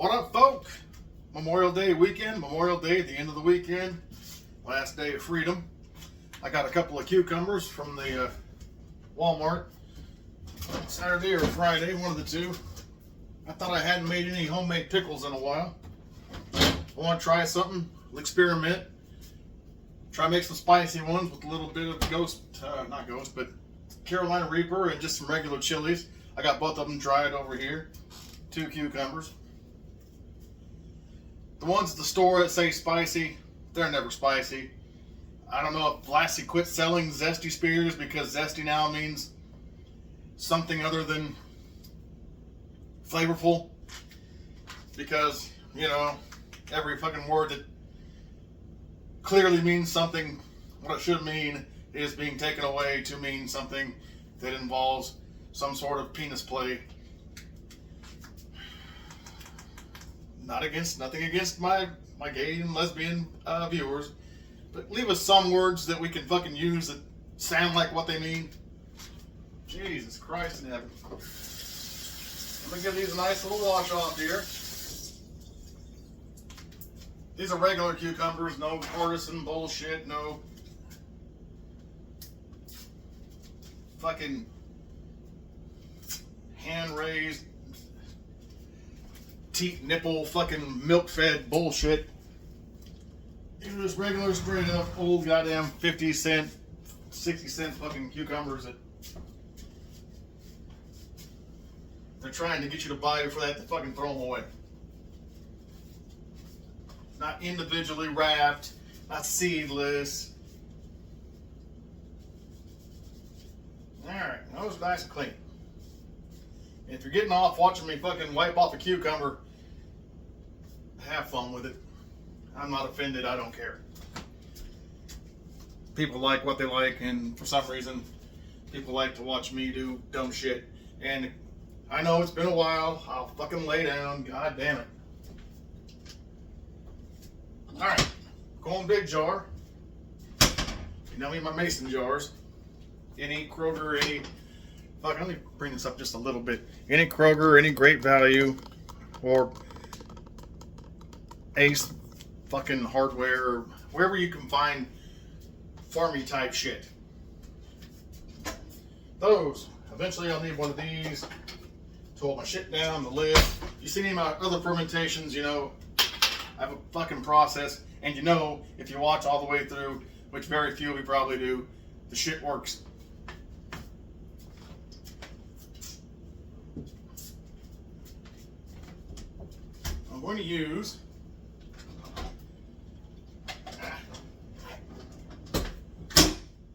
What up, folk? Memorial Day weekend, Memorial Day, the end of the weekend, last day of freedom. I got a couple of cucumbers from the Walmart, Saturday or Friday, one of the two. I thought I hadn't made any homemade pickles in a while. I want to try something, experiment, try to make some spicy ones with a little bit of not ghost, but Carolina Reaper and just some regular chilies. I got both of them dried over here, 2 cucumbers. The ones at the store that say spicy, they're never spicy. I don't know if Lassie quit selling Zesty Spears because Zesty now means something other than flavorful. Because, you know, every fucking word that clearly means something, what it should mean, is being taken away to mean something that involves some sort of penis play. Nothing against my gay and lesbian viewers, but leave us some words that we can fucking use that sound like what they mean. Jesus Christ in heaven. Let me give these a nice little wash off here. These are regular cucumbers, no partisan bullshit, no fucking hand-raised teat nipple fucking milk-fed bullshit. These are just regular straight up old goddamn 50-cent, 60-cent fucking cucumbers that they're trying to get you to buy before they have to fucking throw them away. Not individually wrapped, not seedless. Alright, that was nice and clean. If you're getting off watching me fucking wipe off a cucumber, have fun with it. I'm not offended, I don't care. People like what they like, and for some reason, people like to watch me do dumb shit. And I know it's been a while, I'll fucking lay down, god damn it. Alright, going big jar. You know me, my mason jars. Any Kroger, any... Fuck, let me bring this up just a little bit. Any Kroger, any Great Value, or Ace fucking Hardware, wherever you can find farmy type shit. Those. Eventually I'll need one of these to hold my shit down, the lid. You see any of my other fermentations, you know, I have a fucking process, and you know, if you watch all the way through, which very few of you probably do, the shit works. I'm going to use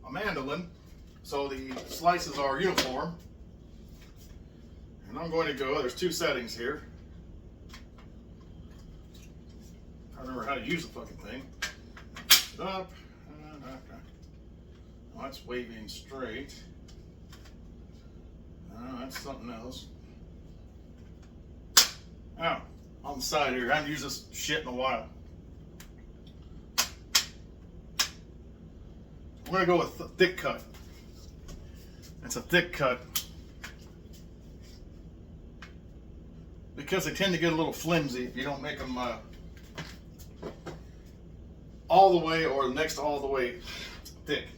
a mandolin, so the slices are uniform. And I'm going to go, there's 2 settings here. I remember how to use the fucking thing. Up. Oh, that's waving straight. That's something else. Oh, on the side here. I haven't used this shit in a while. I'm going to go with thick cut. It's a thick cut because they tend to get a little flimsy if you don't make them all the way or next to all the way thick.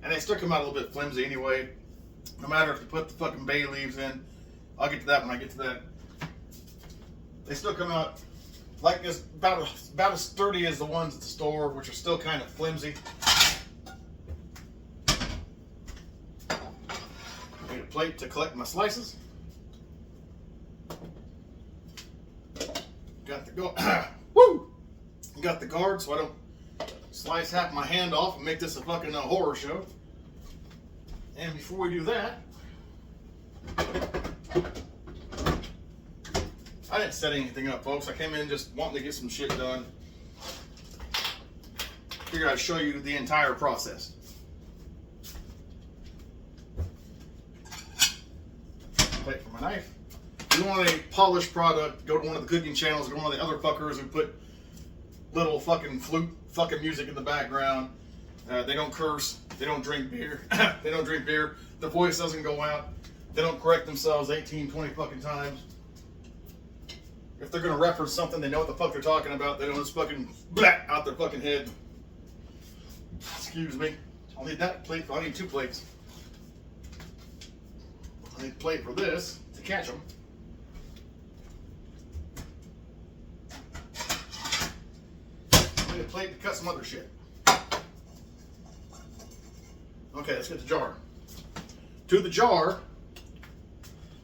And they still come out a little bit flimsy anyway, no matter if you put the fucking bay leaves in. I'll get to that when I get to that. They still come out like this, about as sturdy as the ones at the store, which are still kind of flimsy. Need a plate to collect my slices. Got the woo! Got the guard so I don't slice half my hand off and make this a fucking horror show. And before we do that, I didn't set anything up, folks. I came in just wanting to get some shit done. Figured I'd show you the entire process. Plate for my knife. If you want a polished product, go to one of the cooking channels, go to one of the other fuckers who put little fucking flute fucking music in the background. They don't curse. They don't drink beer. They don't drink beer. Their voice doesn't go out. They don't correct themselves 18, 20 fucking times. if they're gonna reference something, they know what the fuck they're talking about. They don't just fucking blah out their fucking head. Excuse me. I'll need that plate. I need 2 plates. I need a plate for this to catch them. I need a plate to cut some other shit. Okay, let's get the jar. To the jar,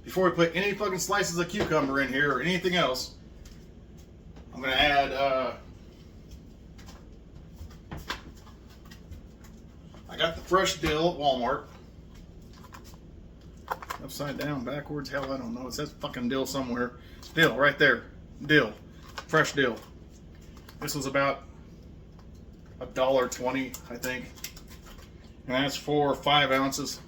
before we put any fucking slices of cucumber in here or anything else, I'm gonna add I got the fresh dill at Walmart. Upside down, backwards, hell I don't know. It says fucking dill somewhere. Dill, right there. Dill. Fresh dill. This was about $1.20, I think. And that's for 5 ounces.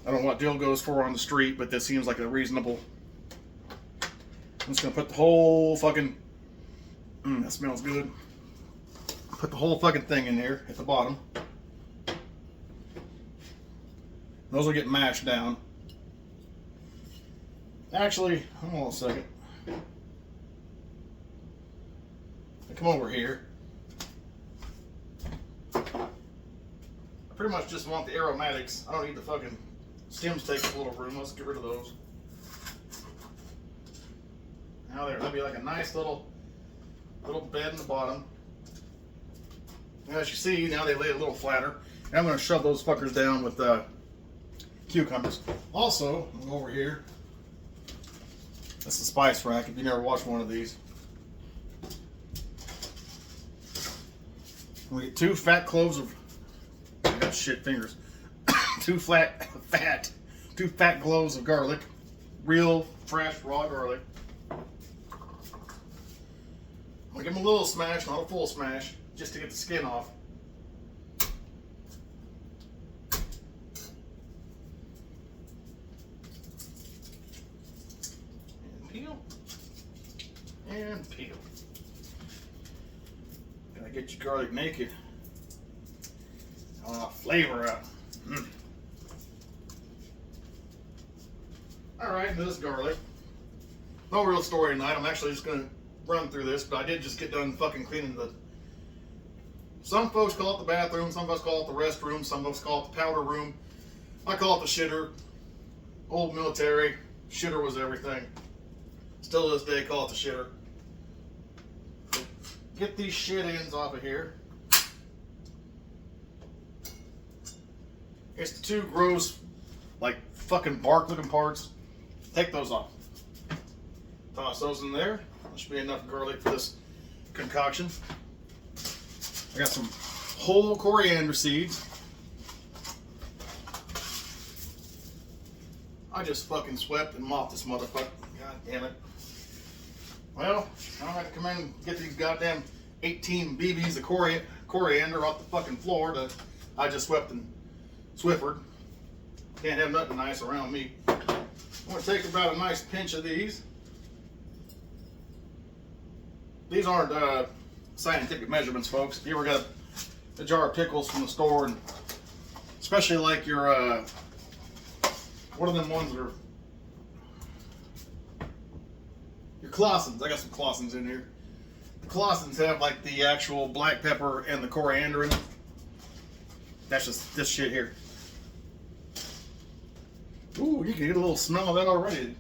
I don't know what dill goes for on the street, but this seems like a reasonable. I'm just gonna put the whole fucking, that smells good. Put the whole fucking thing in here at the bottom. Those will get mashed down. Actually, hold on a second. I come over here. I pretty much just want the aromatics. I don't need the fucking stems take up a little room. Let's get rid of those. Now there, that'll be like a nice little bed in the bottom. And as you see, now they lay a little flatter. And I'm going to shove those fuckers down with cucumbers. Also, I'll go over here. That's the spice rack if you never watched one of these. We get 2 fat cloves of, I got shit fingers. 2 fat cloves of garlic. Real, fresh, raw garlic. I'm gonna give them a little smash, not a full smash, just to get the skin off. And peel. And peel. Gotta get your garlic naked. I want flavor out. Alright, this garlic. No real story tonight. I'm actually just gonna run through this, but I did just get done fucking cleaning the. Some folks call it the bathroom, some folks call it the restroom, some folks call it the powder room. I call it the shitter. Old military, shitter was everything. Still to this day, call it the shitter. Get these shit ends off of here. It's the 2 gross, like fucking bark looking parts. Take those off. Toss those in there. That should be enough garlic for this concoction. I got some whole coriander seeds. I just fucking swept and mopped this motherfucker. God damn it. Well, I don't have to come in and get these goddamn 18 BBs of coriander off the fucking floor that I just swept and Swiffered. Can't have nothing nice around me. I'm going to take about a nice pinch of these. These aren't scientific measurements, folks. If you ever got a jar of pickles from the store, and especially like your, what are them ones that are, your Clausens. I got some Clausens in here. The Clausens have like the actual black pepper and the coriander in them. That's just this shit here. Ooh, you can get a little smell of that already.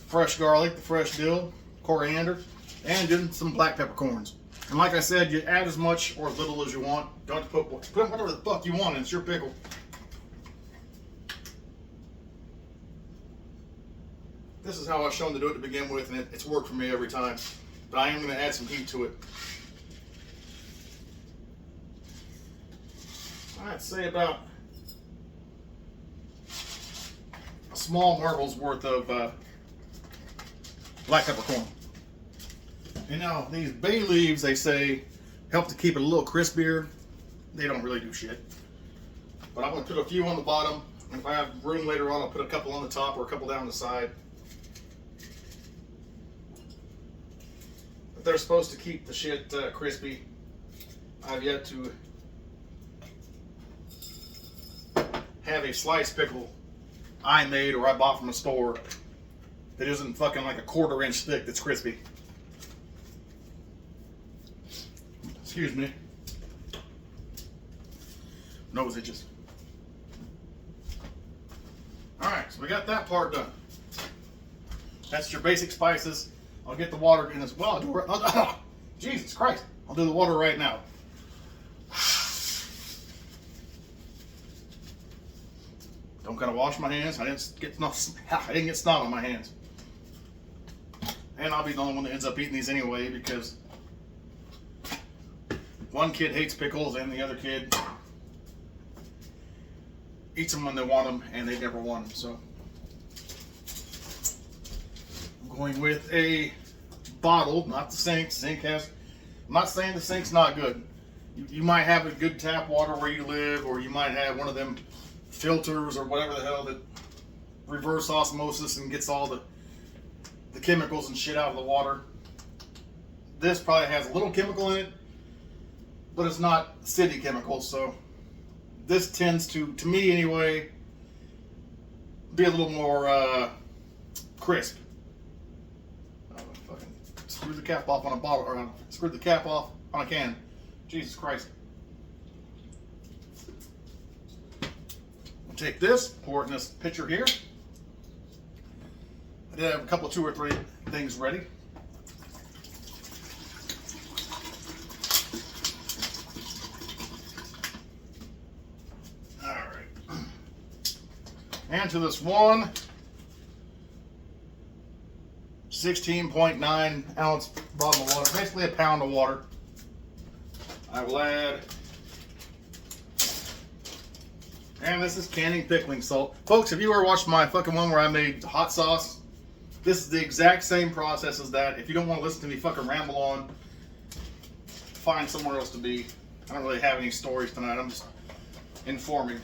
Fresh garlic, the fresh dill, coriander, and then some black peppercorns. And like I said, you add as much or as little as you want. Don't have to put whatever the fuck you want in. It's your pickle. This is how I was shown to do it to begin with, and it's worked for me every time. But I am going to add some heat to it. I'd say about a small marble's worth of black peppercorn. And now these bay leaves, they say, help to keep it a little crispier. They don't really do shit. But I'm going to put a few on the bottom. And if I have room later on, I'll put a couple on the top or a couple down the side. But they're supposed to keep the shit crispy. I've yet to have a sliced pickle I made or I bought from a store that isn't fucking like a 1/4 inch thick that's crispy. Excuse me. Nose itches. Alright, so we got that part done. That's your basic spices. I'll get the water in as well. Jesus Christ. I'll do the water right now. Don't gotta wash my hands. I didn't get snot on my hands. And I'll be the only one that ends up eating these anyway because one kid hates pickles and the other kid eats them when they want them and they never want them. So I'm going with a bottle, not the sink. Sink has. I'm not saying the sink's not good. You might have a good tap water where you live, or you might have one of them filters or whatever the hell that reverse osmosis and gets all the chemicals and shit out of the water. This probably has a little chemical in it, but it's not city chemicals, so this tends to me anyway, be a little more crisp. Fucking screw the cap off on a bottle, or screw the cap off on a can. Jesus Christ. I'll take this, pour it in this pitcher here. I did have a couple, 2 or 3 things ready. And to this one 16.9 ounce bottle of water, basically a pound of water, I will add, and this is canning pickling salt. Folks, have you ever watched my fucking one where I made hot sauce? This is the exact same process as that. If you don't want to listen to me fucking ramble on, find somewhere else to be. I don't really have any stories tonight. I'm just informing.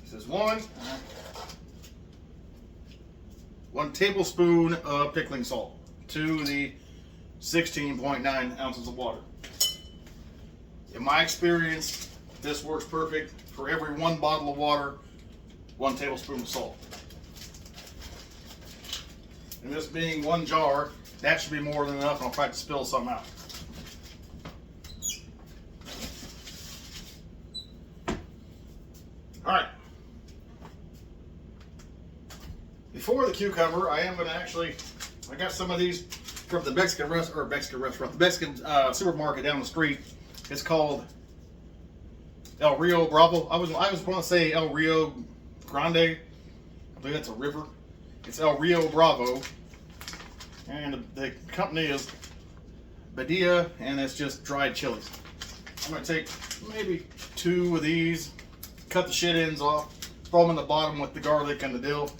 This is one tablespoon of pickling salt to the 16.9 ounces of water. In my experience, this works perfect. For every 1 bottle of water, 1 tablespoon of salt. And this being 1 jar, that should be more than enough, and I'll try to spill some out. Alright. Before the cucumber, I am going to actually, I got some of these from the Mexican supermarket down the street. It's called El Rio Bravo. I was going to say El Rio Grande. I believe that's a river. It's El Rio Bravo. And the company is Badia, and it's just dried chilies. I'm going to take maybe 2 of these, cut the shit ends off, throw them in the bottom with the garlic and the dill.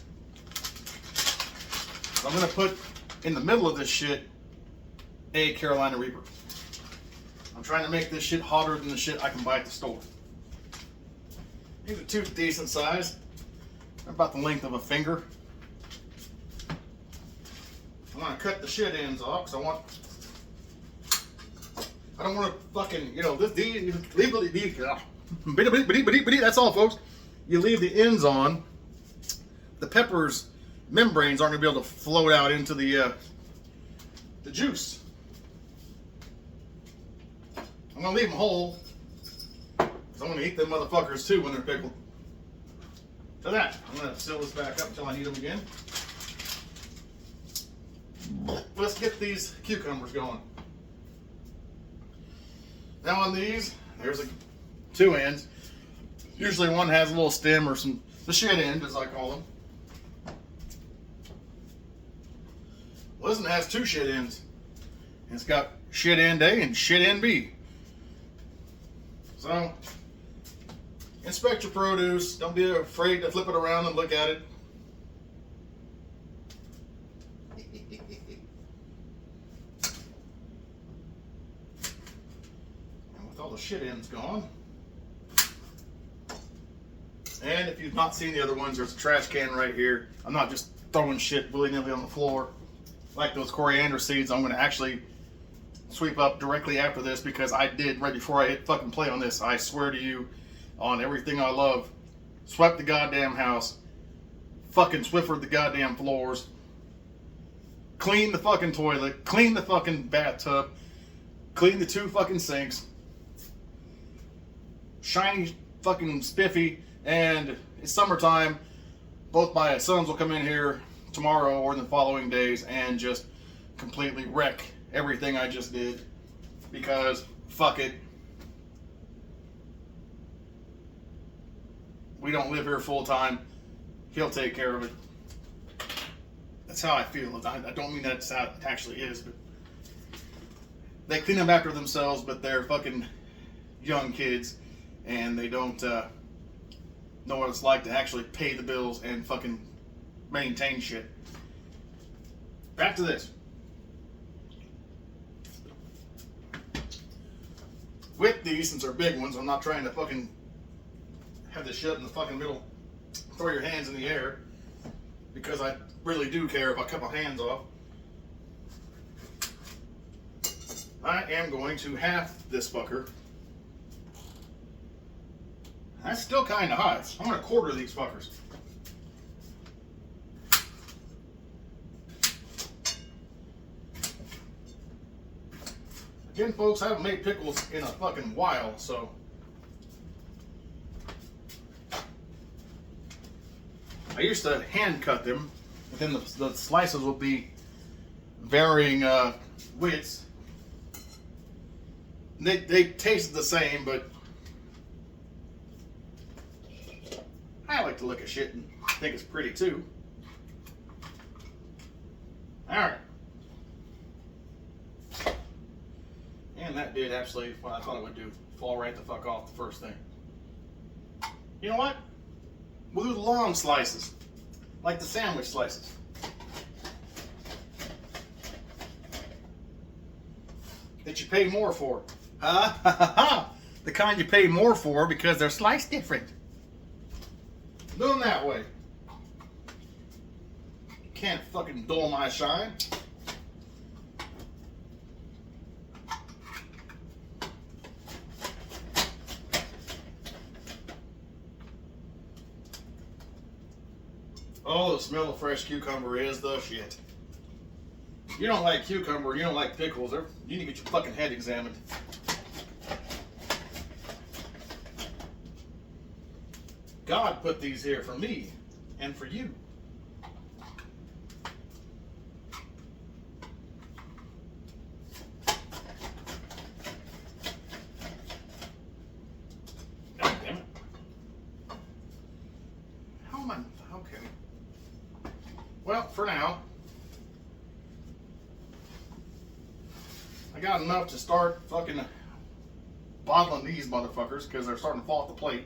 I'm going to put in the middle of this shit a Carolina Reaper. I'm trying to make this shit hotter than the shit I can buy at the store. These are 2 decent size. They're about the length of a finger. I'm going to cut the shit ends off because I don't want to fucking, that's all, folks. You leave the ends on, the peppers membranes aren't going to be able to float out into the juice. I'm going to leave them whole because I'm going to eat them motherfuckers too when they're pickled. So that, I'm going to seal this back up until I need them again. Let's get these cucumbers going. Now on these, there's 2 ends. Usually one has a little stem or the shit end, as I call them. Well, this one has 2 shit ends. It's got shit end A and shit end B. So, inspect your produce. Don't be afraid to flip it around and look at it. And with all the shit ends gone. And if you've not seen the other ones, there's a trash can right here. I'm not just throwing shit willy-nilly on the floor. Like those coriander seeds, I'm going to actually sweep up directly after this because I did right before I hit fucking play on this. I swear to you, on everything I love, swept the goddamn house, fucking Swiffered the goddamn floors, cleaned the fucking toilet, cleaned the fucking bathtub, cleaned the 2 fucking sinks, shiny fucking spiffy, and it's summertime. Both my sons will come in here tomorrow or in the following days and just completely wreck everything I just did, because fuck it. We don't live here full time. He'll take care of it. That's how I feel. I don't mean that's how it actually is, but they clean up after themselves, but they're fucking young kids and they don't know what it's like to actually pay the bills and fucking maintain shit. Back to this. With these, since they're big ones, I'm not trying to fucking have this shit in the fucking middle, throw your hands in the air, because I really do care if I cut my hands off. I am going to half this fucker. That's still kind of hot. I'm going to quarter these fuckers. Again, folks, I haven't made pickles in a fucking while, so I used to hand cut them, but then the slices will be varying widths. They taste the same, but I like to look at shit and think it's pretty too. Alright. And that did actually what I thought it would do. Fall right the fuck off the first thing. You know what? We'll do the long slices. Like the sandwich slices. That you pay more for. The kind you pay more for because they're sliced different. Do them that way. Can't fucking dull my shine. Oh, the smell of fresh cucumber is the shit. You don't like cucumber, you don't like pickles, you need to get your fucking head examined. God put these here for me and for you. God damn it. How am I? Okay. Well, for now, I got enough to start fucking bottling these motherfuckers because they're starting to fall off the plate.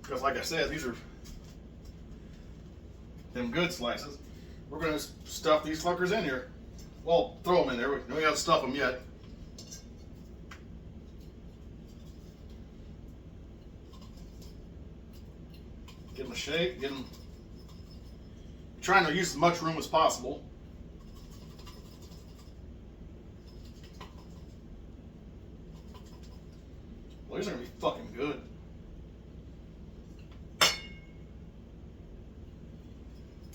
Because like I said, these are them good slices. We're going to stuff these fuckers in here. Well, throw them in there. We don't have to stuff them yet. Give them a shake. Get them. Trying to use as much room as possible. Well, these are going to be fucking good.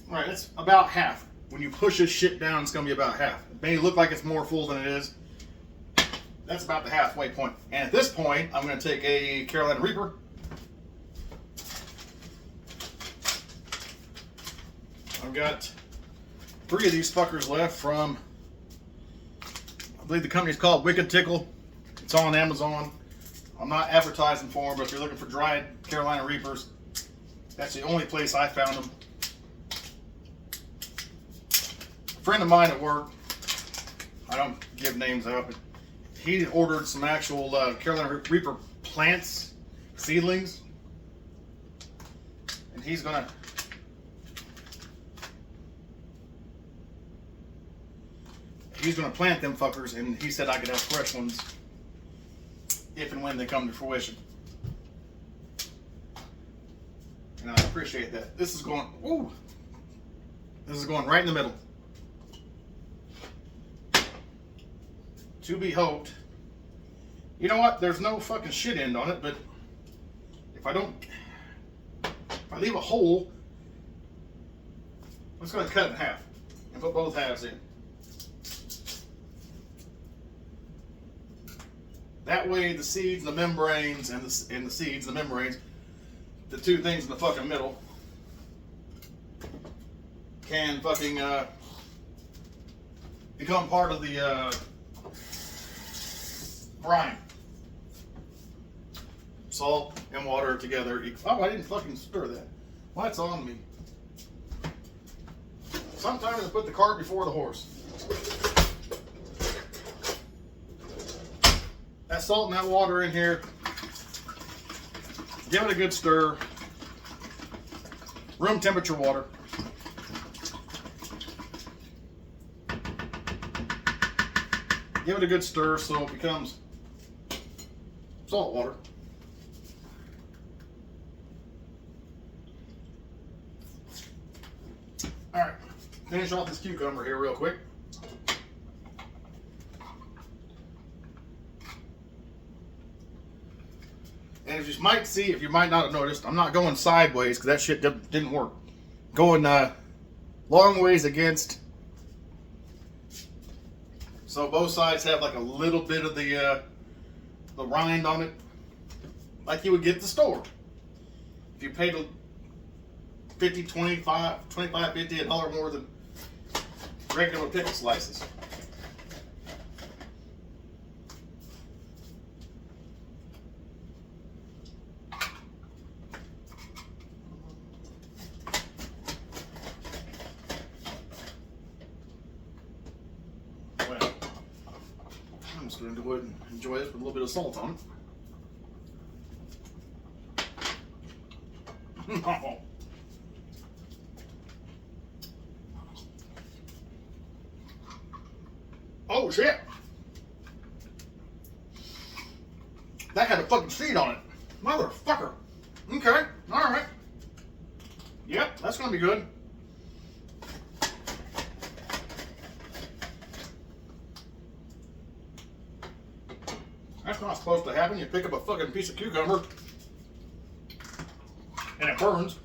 Alright, that's about half. When you push this shit down, it's going to be about half. It may look like it's more full than it is. That's about the halfway point. And at this point, I'm going to take a Carolina Reaper. I've got 3 of these fuckers left from, I believe the company's called Wicked Tickle. It's on Amazon. I'm not advertising for them, but if you're looking for dried Carolina Reapers, that's the only place I found them. A friend of mine at work, I don't give names out, but he ordered some actual Carolina Reaper plants, seedlings, and he's gonna plant them fuckers, and he said I could have fresh ones if and when they come to fruition. And I appreciate that. This is going, ooh, this is going right in the middle. To be hoped. You know what? There's no fucking shit end on it, but if I don't If I leave a hole, I'm just going to cut it in half and put both halves in. That way the seeds, the membranes, and the seeds, the membranes, the two things in the fucking middle, can fucking become part of the brine. Salt and water together. Oh, I didn't fucking stir that. Well, that's on me. Sometimes I put the cart before the horse. That salt and that water in here. Give it a good stir. Room temperature water. Give it a good stir so it becomes salt water. Alright, finish off this cucumber here real quick. And as you might see, if you might not have noticed, I'm not going sideways because that shit didn't work. Going long ways against. So both sides have like a little bit of the rind on it, like you would get at the store. If you paid $50, $25, $50, $1 more than regular pickle slices. Well, I'm just going to go ahead and enjoy this with a little bit of salt on it. Oh shit! That had a fucking seed on it. Motherfucker. Okay, alright. Yep, that's gonna be good. That's not supposed to happen. You pick up a fucking piece of cucumber and it burns.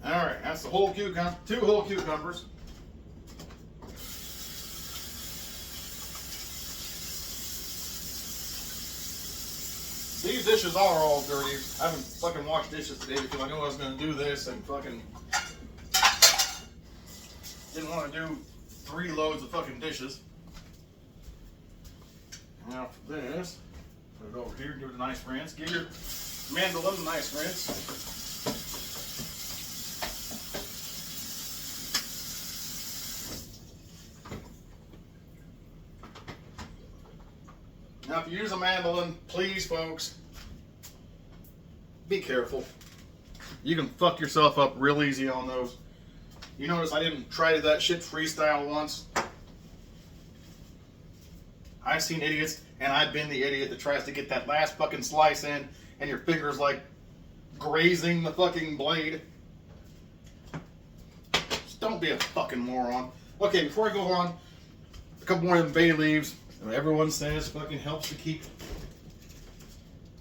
Alright, that's the whole cucumber, 2 whole cucumbers. These dishes are all dirty. I haven't fucking washed dishes today because I knew I was going to do this and fucking didn't want to do 3 loads of fucking dishes. Now for this, put it over here, give it a nice rinse. Give your mandolin a nice rinse. Now if you use a mandolin, please folks, be careful. You can fuck yourself up real easy on those. You notice I didn't try that shit freestyle once. I've seen idiots, and I've been the idiot that tries to get that last fucking slice in, and your finger's like grazing the fucking blade. Just don't be a fucking moron. Okay, before I go on, a couple more of them bay leaves. Everyone says fucking helps to keep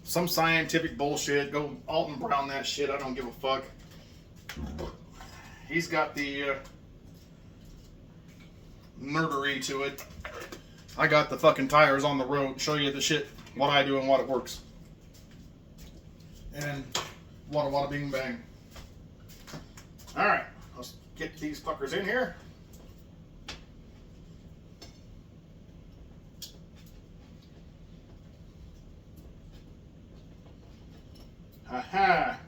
some scientific bullshit. Go Alton Brown that shit. I don't give a fuck. He's got the nerdery to it. I got the fucking tires on the road. Show you the shit, what I do and what it works. And wada wada bing bang. Alright, let's get these fuckers in here. Aha!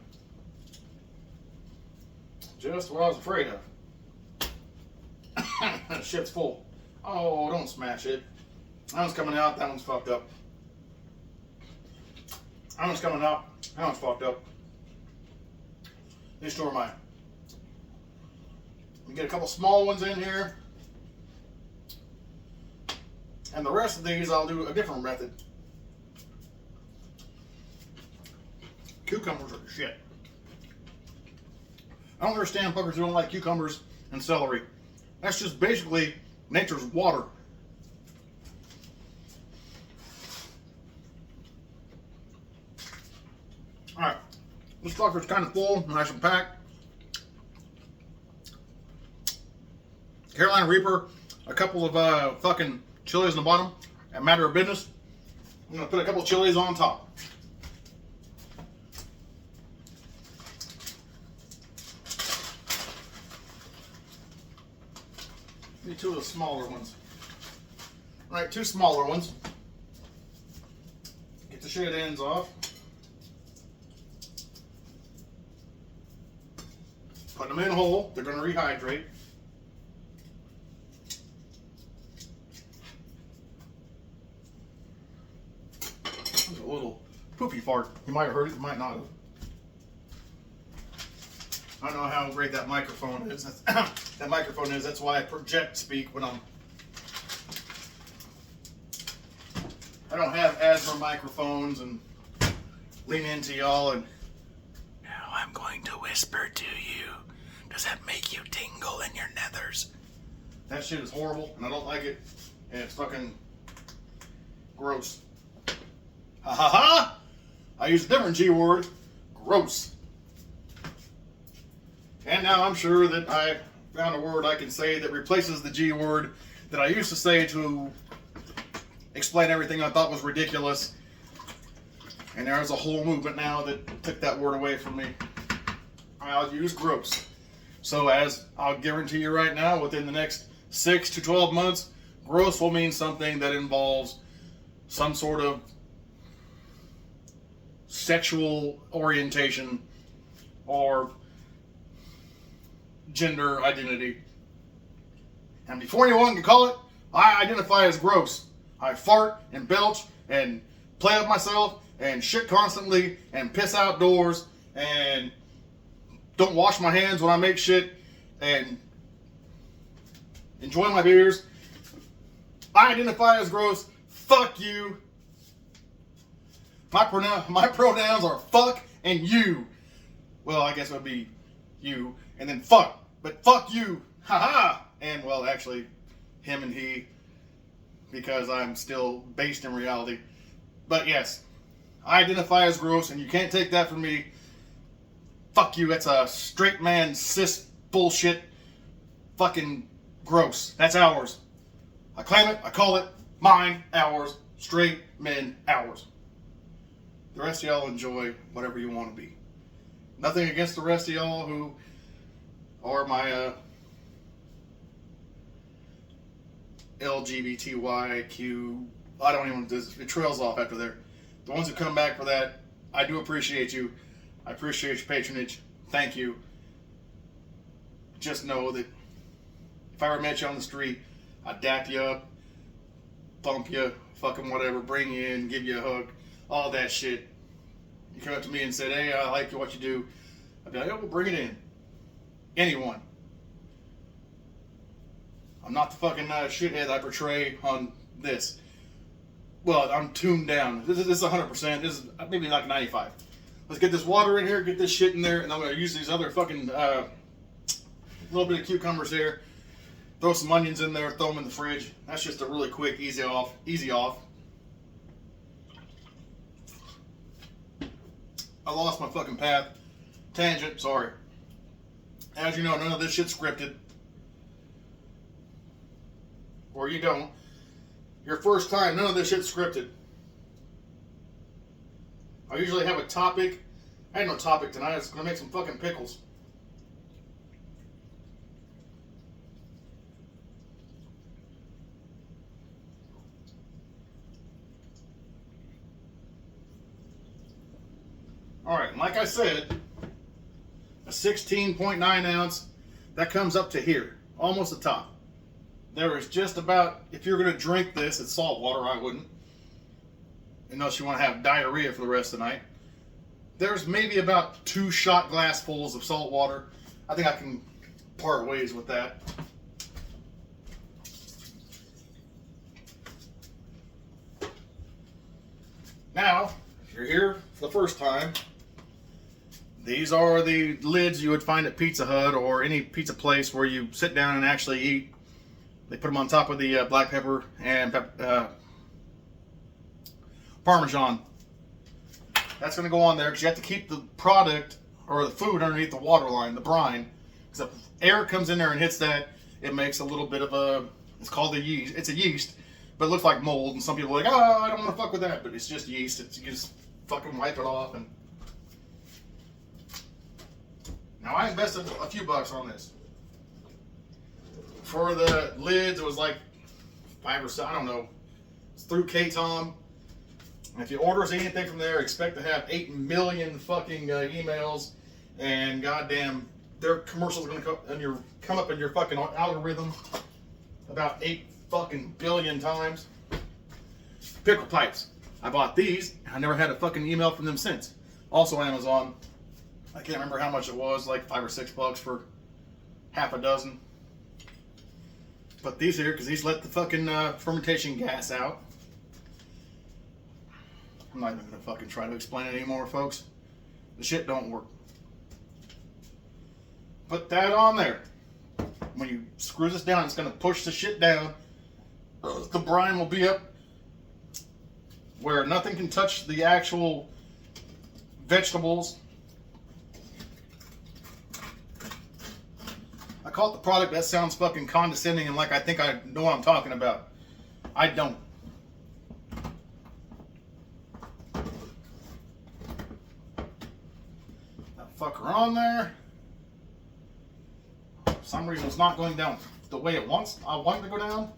Just what I was afraid of. That shit's full. Oh, don't smash it. That one's coming out, that one's fucked up. That one's coming out, that one's fucked up. These 2 are mine. We get a couple small ones in here. And the rest of these I'll do a different method. Cucumbers are shit. I don't understand fuckers who don't like cucumbers and celery. That's just basically nature's water. This fucker's kind of full, nice and packed. Carolina Reaper, a couple of fucking chilies on the bottom. A matter of business, I'm gonna put a couple of chilies on top. Need two of the smaller ones. All right, two smaller ones. Get the shit ends off. Put them in whole. They're going to rehydrate. There's a little poopy fart. You might have heard it, you might not have. I don't know how great that microphone is. That microphone is. That's why I project speak when I'm. I don't have asthma microphones and lean into y'all and. Now I'm going to whisper to you. Does that make you tingle in your nethers? That shit is horrible and I don't like it. And it's fucking gross. Ha ha ha! I use a different G word. Gross. And now I'm sure that I found a word I can say that replaces the G word that I used to say to explain everything I thought was ridiculous. And there's a whole movement now that took that word away from me. I'll use gross. So as I'll guarantee you right now, within the next 6 to 12 months, gross will mean something that involves some sort of sexual orientation or gender identity. And before anyone can call it, I identify as gross. I fart and belch and play with myself and shit constantly and piss outdoors and don't wash my hands when I make shit and enjoy my beers. I identify as gross. Fuck you. My pronouns are fuck and you. Well, I guess it would be you and then fuck. But fuck you. Haha. And well, actually, him and he, because I'm still based in reality. But yes, I identify as gross and you can't take that from me. Fuck you. That's a straight man cis bullshit. Fucking gross. That's ours. I claim it. I call it mine. Ours. Straight men. Ours. The rest of y'all enjoy whatever you want to be. Nothing against the rest of y'all who are my LGBTYQ. I don't even. It trails off after there. The ones who come back for that, I do appreciate you. I appreciate your patronage. Thank you. Just know that if I ever met you on the street, I'd dap you up, bump you, fucking whatever, bring you in, give you a hug, all that shit. You come up to me and said, hey, I like what you do. I'd be like, oh, well, bring it in. Anyone. I'm not the fucking shithead I portray on this. Well, I'm tuned down. This is 100%. This is maybe like 95. Let's get this water in here, get this shit in there, and I'm going to use these other fucking little bit of cucumbers here. Throw some onions in there, throw them in the fridge. That's just a really quick, easy off. I lost my fucking path. Tangent, sorry. As you know, none of this shit's scripted. Or you don't. Your first time, none of this shit's scripted. I usually have a topic. I had no topic tonight. I was going to make some fucking pickles. Alright, like I said, a 16.9 ounce, that comes up to here, almost the top. There is just about, if you're going to drink this, it's salt water, I wouldn't. Unless you want to have diarrhea for the rest of the night. There's maybe about 2 shot glassfuls of salt water. I think I can part ways with that. Now, if you're here for the first time, these are the lids you would find at Pizza Hut or any pizza place where you sit down and actually eat. They put them on top of the black pepper and Parmesan. That's going to go on there because you have to keep the product or the food underneath the water line, the brine. Because if air comes in there and hits that, it makes a little bit of a, it's called a yeast. It's a yeast, but it looks like mold. And some people are like, oh, I don't want to fuck with that. But it's just yeast. You just fucking wipe it off. And now I invested a few bucks on this. For the lids, it was like 5 or 7, I don't know. It's through Cretin. And if you order anything from there, expect to have 8 million fucking emails, and goddamn, their commercials are gonna come up in your fucking algorithm about 8 fucking billion times. Pickle pipes. I bought these. I never had a fucking email from them since. Also Amazon. I can't remember how much it was, like $5 or $6 for half a dozen. But these here, because these let the fucking fermentation gas out. I'm not even going to fucking try to explain it anymore, folks. The shit don't work. Put that on there. When you screw this down, it's going to push the shit down. The brine will be up where nothing can touch the actual vegetables. I call it the product. That sounds fucking condescending and like I think I know what I'm talking about. I don't. That fucker on there. For some reason it's not going down the way I want it to go down.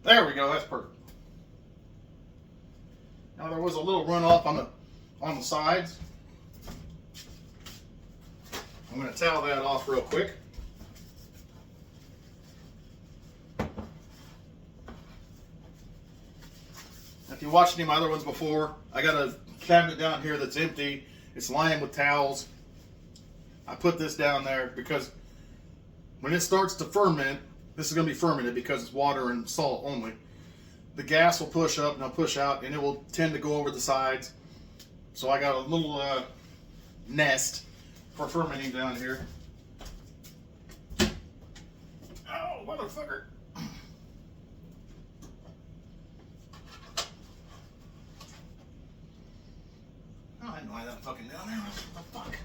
There we go, that's perfect. Now there was a little runoff on the sides. I'm going to towel that off real quick. If you watched any of my other ones before, I got a cabinet down here that's empty. It's lined with towels. I put this down there because when it starts to ferment, this is going to be fermented because it's water and salt only. The gas will push up and it'll push out and it will tend to go over the sides. So I got a little nest for fermenting down here. Oh, motherfucker. Oh, I didn't know I had that fucking down there. What the fuck?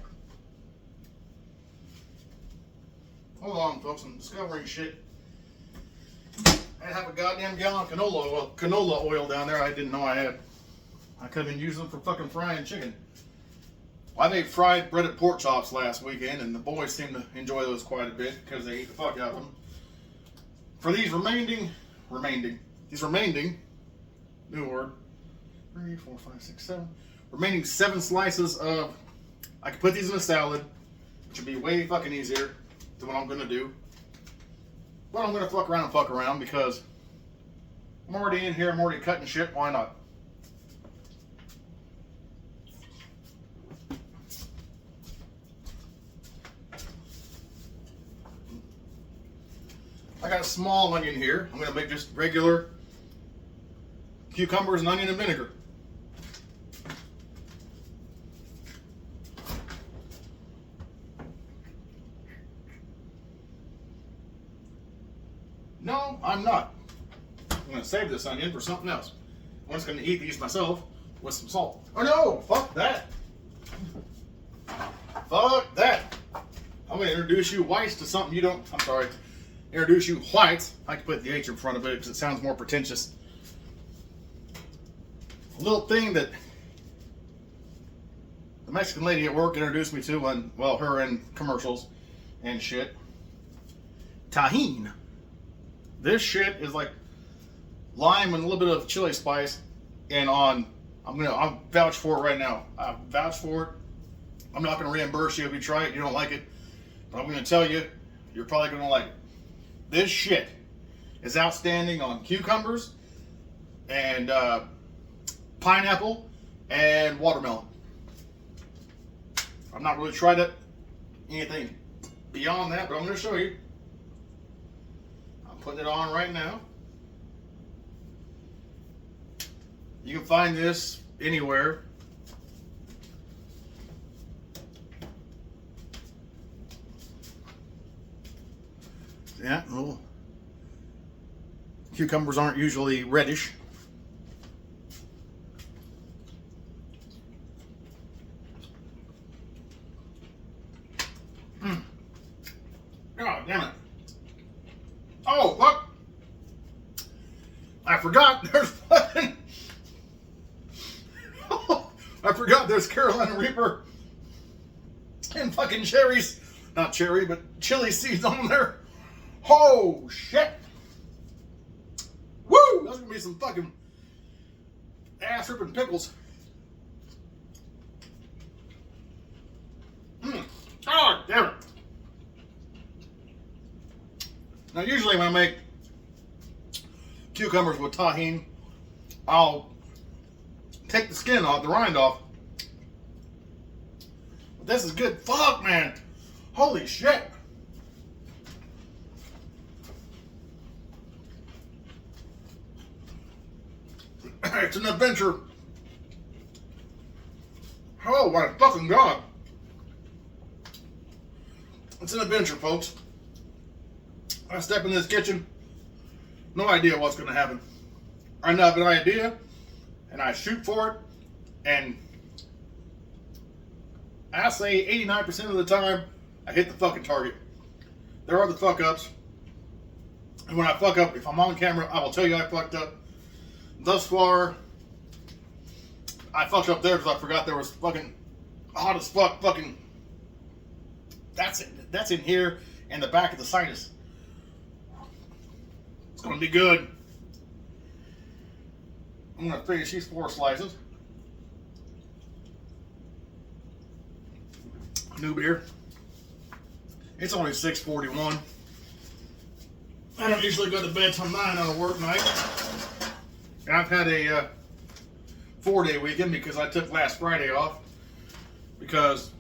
Hold on, folks. I'm discovering shit. I have a goddamn gallon of canola oil down there I didn't know I had. I could have been using them for fucking frying chicken. Well, I made fried breaded pork chops last weekend, and the boys seem to enjoy those quite a bit because they eat the fuck out of them. For these remaining, new word, 3, 4, 5, 6, 7, remaining 7 slices of, I could put these in a salad, which would be way fucking easier than what I'm gonna do. But I'm gonna fuck around because I'm already in here, I'm already cutting shit, why not? I got a small onion here. I'm gonna make just regular cucumbers and onion and vinegar. No, I'm not. I'm gonna save this onion for something else. I'm just gonna eat these myself with some salt. Oh no, fuck that. Fuck that. I'm gonna introduce you whites to something you don't, I'm sorry. Introduce you whites. I can put the H in front of it because it sounds more pretentious. A little thing that the Mexican lady at work introduced me to when, well, her in commercials and shit. Tajin. This shit is like lime and a little bit of chili spice, and I'll vouch for it right now. I vouch for it. I'm not gonna reimburse you if you try it, you don't like it, but I'm gonna tell you, you're probably gonna like it. This shit is outstanding on cucumbers and pineapple and watermelon. I've not really tried anything beyond that, but I'm gonna show you. I'm putting it on right now. You can find this anywhere. Yeah, little Cucumbers aren't usually reddish. God damn it. Oh, look. I forgot there's fucking... I forgot there's Carolina Reaper and fucking cherries. Not cherry, but chili seeds on there. Oh, shit. Woo! That's gonna be some fucking ass-ripping pickles. Oh, damn it. Now, usually when I make cucumbers with tahini, I'll take the skin off, the rind off. But this is good. Fuck, man. Holy shit. It's an adventure. Oh, my fucking God. It's an adventure, folks. I step in this kitchen, no idea what's going to happen. I have an idea, and I shoot for it, and I say 89% of the time, I hit the fucking target. There are the fuck-ups, and when I fuck up, if I'm on camera, I will tell you I fucked up. Thus far, I fucked up there because I forgot there was fucking hot as fuck fucking... That's in here, and the back of the sinus. It's gonna be good. I'm gonna finish these 4 slices. New beer. It's only 6:41. I don't usually go to bed till 9 on a work night. And I've had a 4-day weekend because I took last Friday off. Because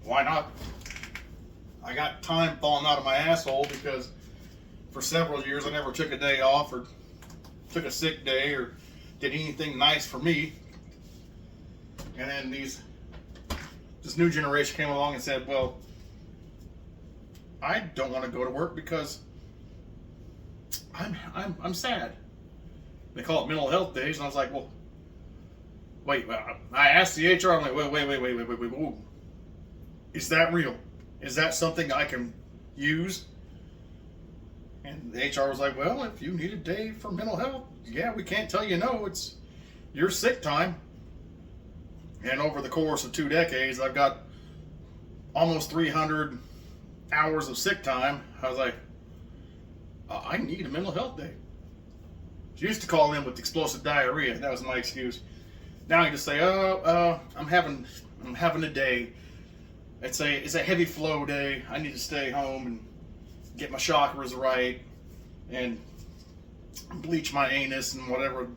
why not? I got time falling out of my asshole because for several years I never took a day off or took a sick day or did anything nice for me. And then this new generation came along and said, well, I don't want to go to work because I'm sad. They call it mental health days, and I was like, well, wait. I asked the HR, I'm like, wait. Whoa. Is that real? Is that something I can use? And the HR was like, well, if you need a day for mental health, yeah, we can't tell you no. It's your sick time. And over the course of 2 decades, I've got almost 300 hours of sick time. I was like, I need a mental health day. She used to call in with explosive diarrhea. That was my excuse. Now I just say, I'm having a day. It's a heavy flow day. I need to stay home and get my chakras right and bleach my anus and whatever,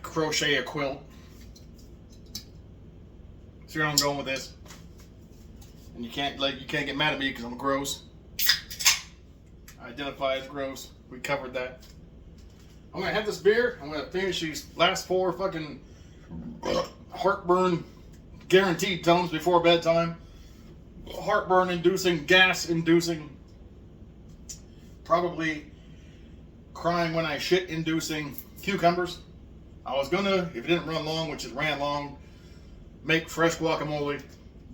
crochet a quilt. See where I'm going with this? And you can't get mad at me because I'm gross. I identify as gross. We covered that. I'm gonna have this beer. I'm gonna finish these last 4 fucking heartburn guaranteed tones before bedtime. Heartburn inducing, gas inducing, probably crying when I shit inducing cucumbers. I was gonna, if it didn't run long, which it ran long, make fresh guacamole,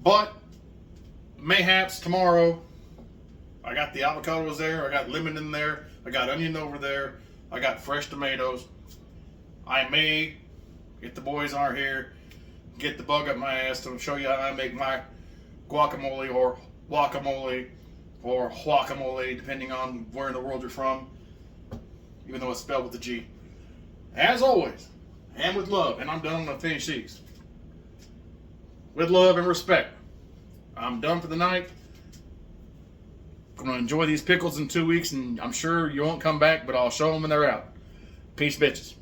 but mayhaps tomorrow. I got the avocados there, I got lemon in there, I got onion over there, I got fresh tomatoes. I may, if the boys aren't here, get the bug up my ass to show you how I make my guacamole or guacamole, depending on where in the world you're from, even though it's spelled with a G. As always, and with love, and I'm done. I'm going to finish these. With love and respect. I'm done for the night. I'm going to enjoy these pickles in 2 weeks, and I'm sure you won't come back, but I'll show them when they're out. Peace, bitches.